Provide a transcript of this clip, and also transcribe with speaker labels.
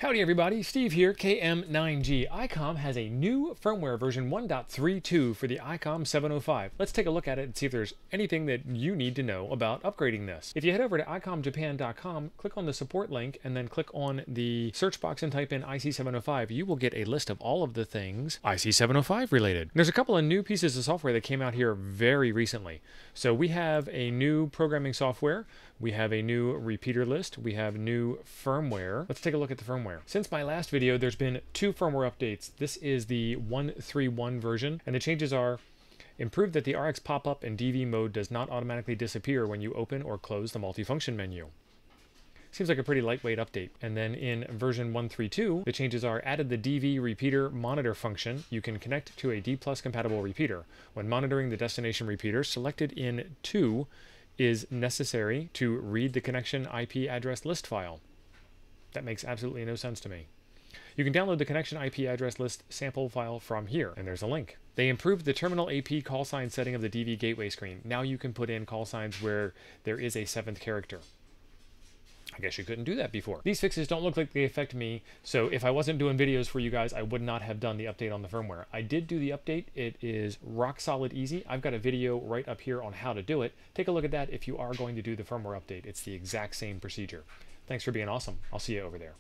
Speaker 1: Howdy everybody, Steve here, KM9G. Icom has a new firmware version 1.32 for the Icom-705. Let's take a look at it and see if there's anything that you need to know about upgrading this. If you head over to icomjapan.com, click on the support link and then click on the search box and type in IC-705, you will get a list of all of the things IC-705 related. There's a couple of new pieces of software that came out here very recently. So we have a new programming software, we have a new repeater list, we have new firmware. Let's take a look at the firmware. Since my last video, there's been two firmware updates. This is the 1.3.1 version, and the changes are: improved that the RX pop-up and DV mode does not automatically disappear when you open or close the multifunction menu. Seems like a pretty lightweight update. And then in version 1.3.2, the changes are: added the DV repeater monitor function. You can connect to a D+ compatible repeater. When monitoring the destination repeater, selected in 2 is necessary to read the connection IP address list file. That makes absolutely no sense to me. You can download the connection IP address list sample file from here, and there's a link. They improved the terminal AP call sign setting of the DV gateway screen. Now you can put in call signs where there is a 7th character. I guess you couldn't do that before. These fixes don't look like they affect me, so if I wasn't doing videos for you guys, I would not have done the update on the firmware. I did do the update. It is rock solid easy. I've got a video right up here on how to do it. Take a look at that if you are going to do the firmware update. It's the exact same procedure. Thanks for being awesome. I'll see you over there.